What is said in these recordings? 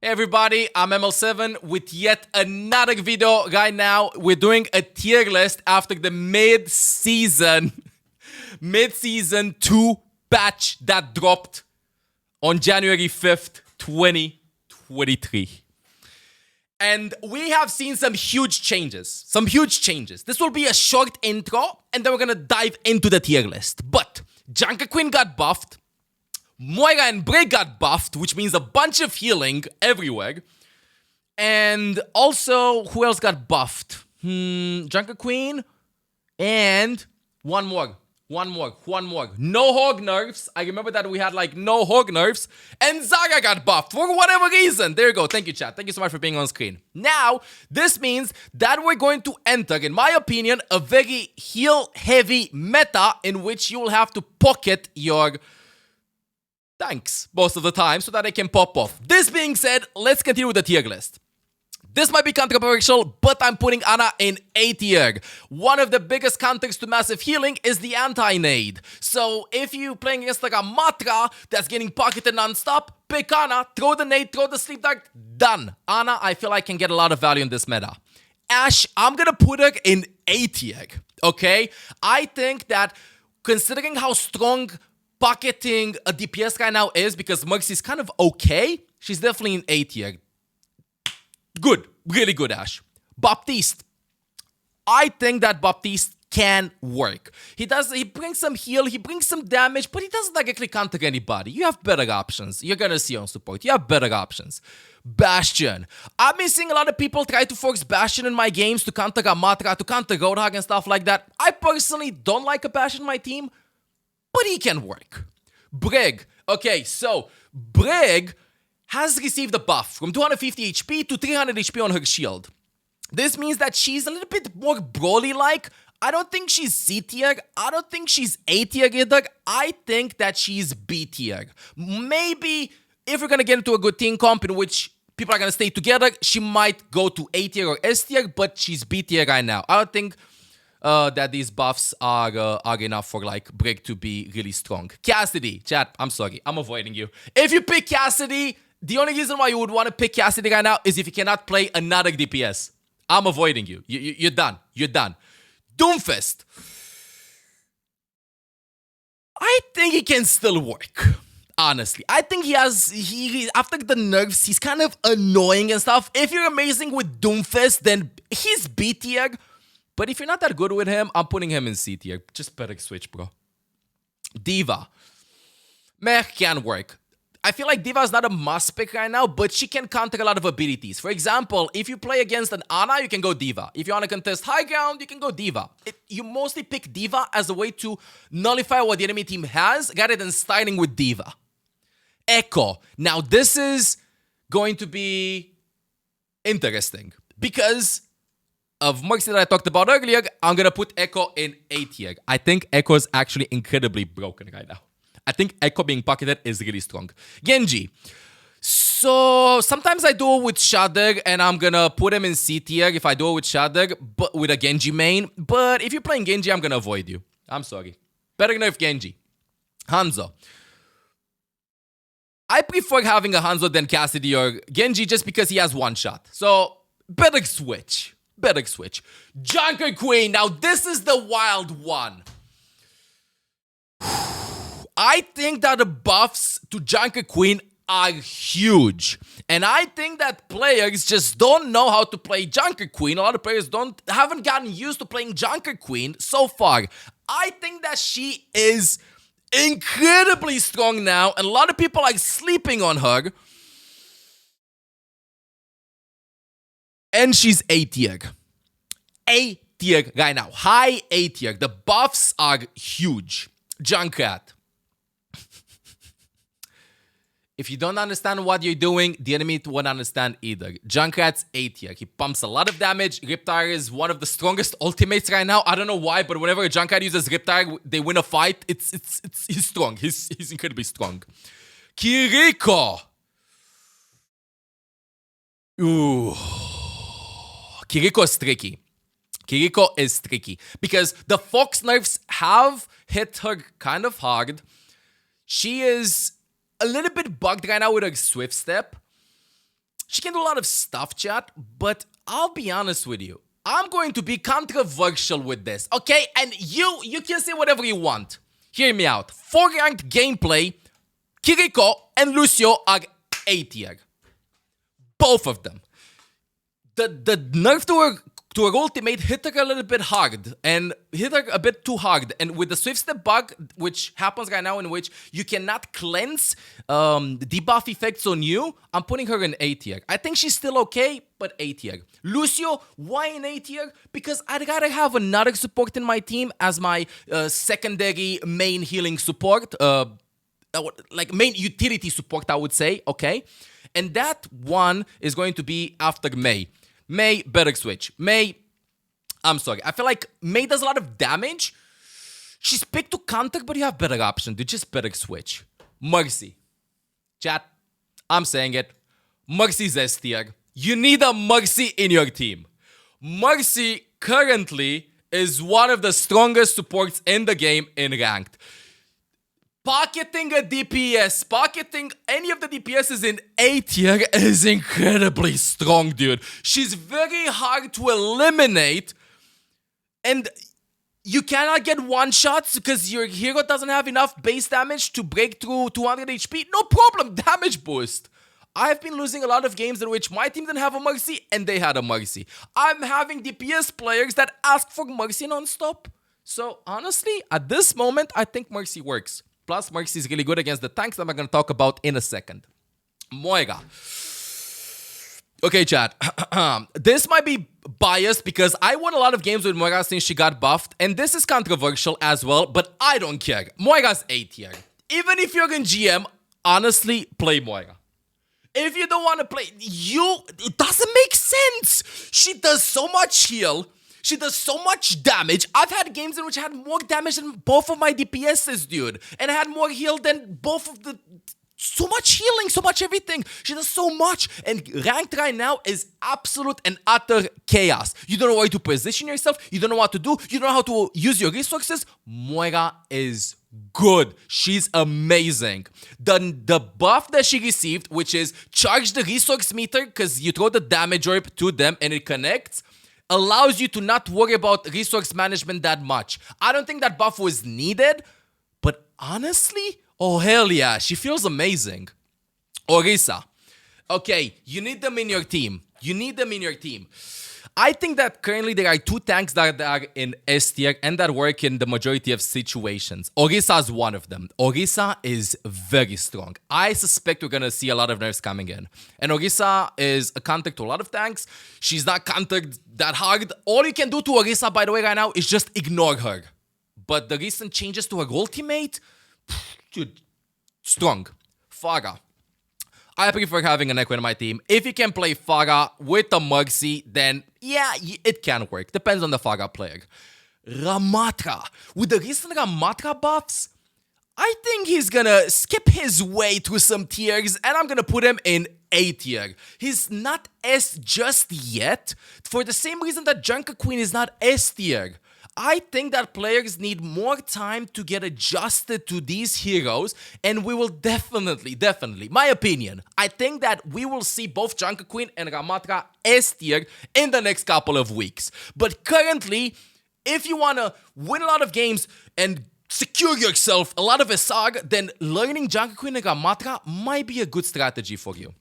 Hey everybody, I'm ML7 with yet another video. Right now, we're doing a tier list after the mid-season 2 patch that dropped on January 5th, 2023. And we have seen some huge changes. This will be a short intro, and then we're gonna dive into the tier list. But Junker Queen got buffed. Moira and Brig got buffed, which means a bunch of healing everywhere. And also, who else got buffed? Junker Queen and one more. No hog nerfs. I remember that we had no hog nerfs. And Zaga got buffed for whatever reason. There you go. Thank you, chat. Thank you so much for being on screen. Now, this means that we're going to enter, in my opinion, a very heal-heavy meta in which you will have to pocket your tanks most of the time so that they can pop off. This being said, let's continue with the tier list. This might be controversial, but I'm putting Ana in A tier. One of the biggest counters to massive healing is the anti-nade. So if you're playing against a Matra that's getting pocketed non-stop, pick Ana, throw the nade, throw the sleep dart, done. Ana, I feel like can get a lot of value in this meta. Ashe, I'm gonna put her in A tier, okay? I think that considering how strong pocketing a DPS right now is, because Mercy's kind of okay, she's definitely in A tier. Good. Really good, Ashe. Baptiste. I think that Baptiste can work. He brings some heal, he brings some damage, but he doesn't directly counter anybody. You have better options. You're gonna see on support. You have better options. Bastion. I've been seeing a lot of people try to force Bastion in my games to counter Gamatra, to counter Roadhog and stuff like that. I personally don't like a Bastion in my team, but he can work. Brig. Okay, so Brig has received a buff from 250 HP to 300 HP on her shield. This means that she's a little bit more Broly-like. I don't think she's C tier. I don't think she's A tier either. I think that she's B tier. Maybe if we're gonna get into a good team comp in which people are gonna stay together, she might go to A tier or S tier, but she's B tier right now. I don't think that these buffs are enough for Brig to be really strong. Cassidy, chat, I'm sorry, I'm avoiding you. If you pick Cassidy, the only reason why you would want to pick Cassidy right now is if you cannot play another DPS. I'm avoiding you. You're done. You're done. Doomfist. I think he can still work. Honestly. I think he after the nerfs, he's kind of annoying and stuff. If you're amazing with Doomfist, then he's B tier. But if you're not that good with him, I'm putting him in C tier. Just better switch, bro. Diva. Meh can work. I feel like Diva is not a must pick right now, but she can counter a lot of abilities. For example, if you play against an Ana, you can go Diva. If you want to contest high ground, you can go Diva. You mostly pick Diva as a way to nullify what the enemy team has, rather than starting with Diva. Echo. Now, this is going to be interesting, because of Mercy that I talked about earlier, I'm going to put Echo in A tier. I think Echo is actually incredibly broken right now. I think Echo being pocketed is really strong. Genji. So, sometimes I do it with Shudder, and I'm gonna put him in C tier if I do it with Shudder, but with a Genji main. But if you're playing Genji, I'm gonna avoid you. I'm sorry. Better nerf Genji. Hanzo. I prefer having a Hanzo than Cassidy or Genji just because he has one shot. So, better switch. Junker Queen. Now, this is the wild one. I think that the buffs to Junker Queen are huge. And I think that players just don't know how to play Junker Queen. A lot of players haven't gotten used to playing Junker Queen so far. I think that she is incredibly strong now, and a lot of people are sleeping on her. And she's A tier. A tier right now. High A tier. The buffs are huge. Junkrat. If you don't understand what you're doing, the enemy won't understand either. Junkrat's A tier. He pumps a lot of damage. Riptire is one of the strongest ultimates right now. I don't know why, but whenever a Junkrat uses Riptire, they win a fight. He's strong. He's incredibly strong. Kiriko. Ooh. Kiriko is tricky. Because the Fox nerfs have hit her kind of hard. She is a little bit bugged right now with her Swift Step. She can do a lot of stuff, chat, but I'll be honest with you. I'm going to be controversial with this, okay? And you can say whatever you want. Hear me out. For ranked gameplay, Kiriko and Lucio are A tier. Both of them. The nerf to her ultimate hit her a little bit hard and hit her a bit too hard. And with the Swift Step bug, which happens right now in which you cannot cleanse debuff effects on you, I'm putting her in A tier. I think she's still okay, but A tier. Lucio, why in A tier? Because I'd rather have another support in my team as my secondary main healing support, like main utility support, I would say, okay? And that one is going to be after Mei. Mei, better switch. Mei, I'm sorry. I feel like Mei does a lot of damage. She's picked to counter, but you have better option. Dude, just better switch. Mercy. Chat, I'm saying it. Mercy's S tier. You need a Mercy in your team. Mercy currently is one of the strongest supports in the game in ranked. Pocketing a DPS, pocketing any of the DPSs in A tier is incredibly strong, dude. She's very hard to eliminate, and you cannot get one-shots because your hero doesn't have enough base damage to break through 200 HP. No problem, damage boost. I've been losing a lot of games in which my team didn't have a Mercy, and they had a Mercy. I'm having DPS players that ask for Mercy non-stop. So, honestly, at this moment, I think Mercy works. Plus, Mercy is really good against the tanks that I'm going to talk about in a second. Moira. Okay, chat. This might be biased because I won a lot of games with Moira since she got buffed. And this is controversial as well, but I don't care. Moira's A tier. Even if you're in GM, honestly, play Moira. If you don't want to play, it doesn't make sense. She does so much heal. She does so much damage. I've had games in which I had more damage than both of my DPSs, dude. And I had more heal than both of the... So much healing, so much everything. She does so much. And ranked right now is absolute and utter chaos. You don't know where to position yourself. You don't know what to do. You don't know how to use your resources. Moira is good. She's amazing. The buff that she received, which is charge the resource meter because you throw the damage orb to them and it connects, allows you to not worry about resource management that much. I don't think that buff was needed, but honestly, oh hell yeah, she feels amazing. Orisa. Okay, you need them in your team. You need them in your team. I think that currently there are two tanks that are in S tier and that work in the majority of situations. Orisa is one of them. Orisa is very strong. I suspect we're going to see a lot of nerfs coming in. And Orisa is a counter to a lot of tanks. She's not countered that hard. All you can do to Orisa, by the way, right now is just ignore her. But the recent changes to her ultimate, dude, strong. Farah. I prefer having an Echo in my team. If you can play Farah with a Mercy, then yeah, it can work. Depends on the Farah player. Ramatra. With the recent Ramatra buffs, I think he's gonna skip his way through some tiers, and I'm gonna put him in A tier. He's not S just yet, for the same reason that Junker Queen is not S tier. I think that players need more time to get adjusted to these heroes, and we will definitely, my opinion, I think that we will see both Junker Queen and Ramatra S tier in the next couple of weeks. But currently, if you want to win a lot of games and secure yourself a lot of SR, then learning Junker Queen and Ramatra might be a good strategy for you.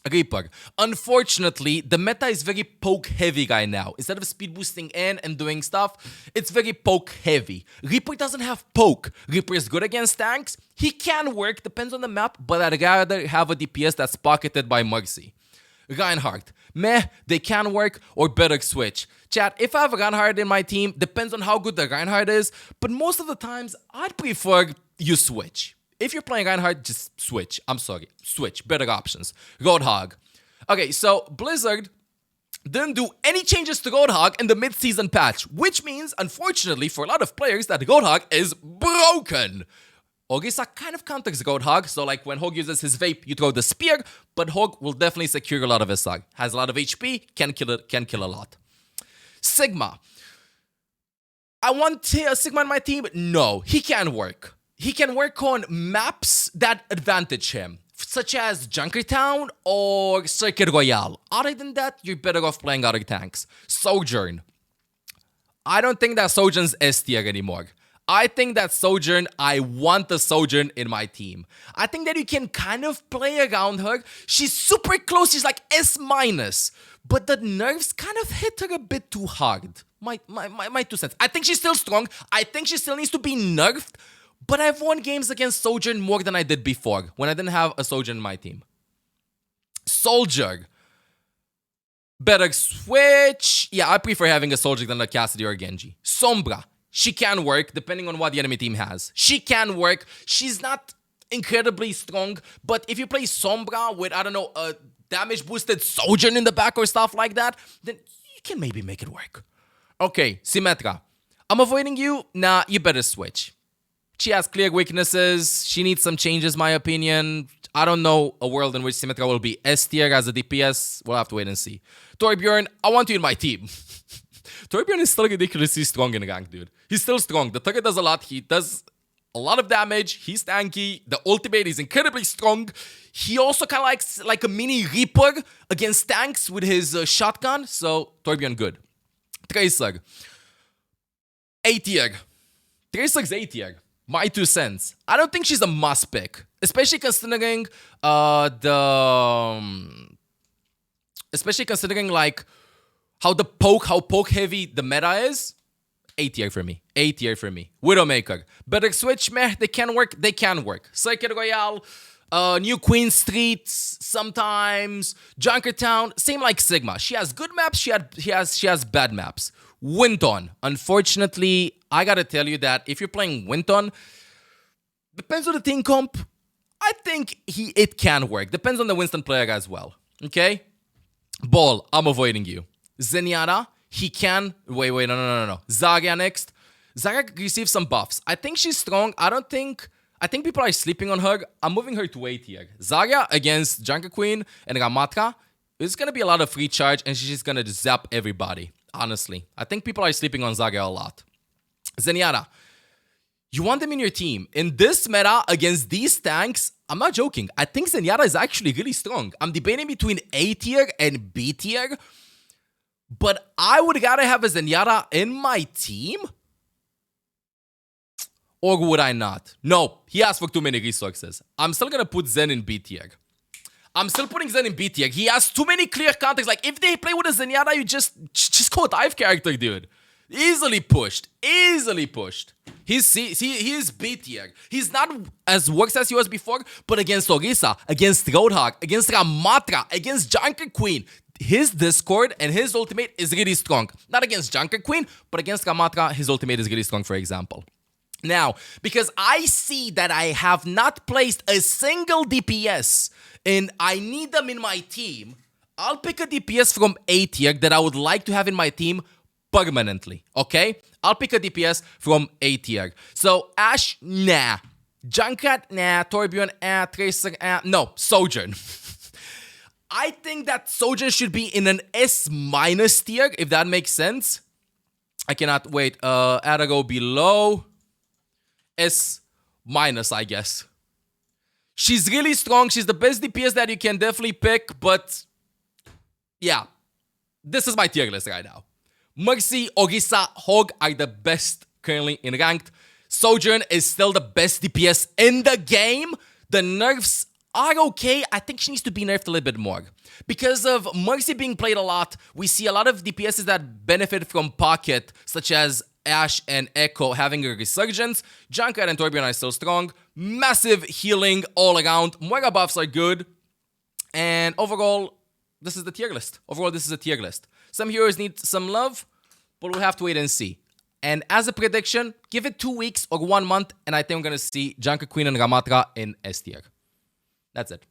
Reaper. Unfortunately, the meta is very poke heavy right now. Instead of speed boosting in and doing stuff, it's very poke heavy. Reaper doesn't have poke. Reaper is good against tanks. He can work, depends on the map, but I'd rather have a DPS that's pocketed by Mercy. Reinhardt. Meh, they can work or better switch. Chat, if I have a Reinhardt in my team, depends on how good the Reinhardt is, but most of the times, I'd prefer you switch. If you're playing Reinhardt, just switch. I'm sorry. Switch. Better options. Roadhog. Okay, so Blizzard didn't do any changes to Roadhog in the mid-season patch, which means, unfortunately, for a lot of players, that Roadhog is broken. Orisa kind of counters Roadhog, so like when Hog uses his vape, you throw the spear, but Hog will definitely secure a lot of SR. Has a lot of HP, can kill a lot. Sigma. I want Sigma in my team? No, he can work. He can work on maps that advantage him. such as Junkertown or Circuit Royale. Other than that, you're better off playing other tanks. Sojourn. I don't think that Sojourn's S tier anymore. I think that Sojourn, I want the Sojourn in my team. I think that you can kind of play around her. She's super close. She's like S-. But the nerfs kind of hit her a bit too hard. My 2 cents. I think she's still strong. I think she still needs to be nerfed. But I've won games against Sojourn more than I did before, when I didn't have a Sojourn in my team. Soldier. Better switch. Yeah, I prefer having a Soldier than a Cassidy or a Genji. Sombra. She can work, depending on what the enemy team has. She can work. She's not incredibly strong, but if you play Sombra with, I don't know, a damage-boosted Sojourn in the back or stuff like that, then you can maybe make it work. Okay, Symmetra. I'm avoiding you. Nah, you better switch. She has clear weaknesses. She needs some changes, my opinion. I don't know a world in which Symmetra will be S tier as a DPS. We'll have to wait and see. Torbjorn, I want you in my team. Torbjorn is still ridiculously strong in rank, dude. He's still strong. The turret does a lot. He does a lot of damage. He's tanky. The ultimate is incredibly strong. He also kind of likes like a mini Reaper against tanks with his shotgun. So, Torbjorn, good. Tracer. A tier. Tracer's A tier. My 2 cents. I don't think she's a must pick. Especially considering like how poke heavy the meta is. A tier for me. A tier for me. Widowmaker. Better switch, meh. They can work. They can work. Circuit Royale. New Queen Street. Sometimes. Junkertown. Same like Sigma. She has good maps. She has bad maps. Winton. Unfortunately, I gotta tell you that if you're playing Winton, depends on the team comp. I think it can work. Depends on the Winston player as well. Okay? Ball. I'm avoiding you. Zenyatta. He can... Wait, no. Zarya next. Zarya receives some buffs. I think she's strong. I think people are sleeping on her. I'm moving her to A tier. Zarya against Junker Queen and Ramatra. It's gonna be a lot of free charge and she's just gonna zap everybody. Honestly. I think people are sleeping on Zarya a lot. Zenyatta. You want them in your team. In this meta against these tanks, I'm not joking. I think Zenyatta is actually really strong. I'm debating between A tier and B tier. But I would gotta have a Zenyatta in my team? Or would I not? No, he asked for too many resources. I'm still gonna put Zen in B tier. I'm still putting Zen in B tier. He has too many clear counters. Like, if they play with a Zenyatta, you just go dive character, dude. Easily pushed. Easily pushed. He is B tier. He's not as works as he was before, but against Orisa, against Roadhog, against Ramatra, against Junker Queen, his Discord and his ultimate is really strong. Not against Junker Queen, but against Ramatra, his ultimate is really strong, for example. Now, because I see that I have not placed a single DPS and I need them in my team, I'll pick a DPS from A tier that I would like to have in my team permanently, okay? I'll pick a DPS from A tier. So, Ashe, nah. Junkrat, nah. Torbjorn, Tracer, no. Sojourn. I think that Sojourn should be in an S- tier, if that makes sense. I cannot wait. Add a go below. S-, I guess. She's really strong. She's the best DPS that you can definitely pick, but yeah. This is my tier list right now. Mercy, Orisa, Hog are the best currently in ranked. Sojourn is still the best DPS in the game. The nerfs are okay. I think she needs to be nerfed a little bit more. Because of Mercy being played a lot, we see a lot of DPSs that benefit from Pocket, such as Ashe and Echo having a resurgence. Junkrat and Torbjorn are still strong. Massive healing all around. Moira buffs are good. And overall, this is the tier list. Overall, this is a tier list. Some heroes need some love, but we'll have to wait and see. And as a prediction, give it 2 weeks or 1 month, and I think we're going to see Junker Queen and Ramatra in S tier. That's it.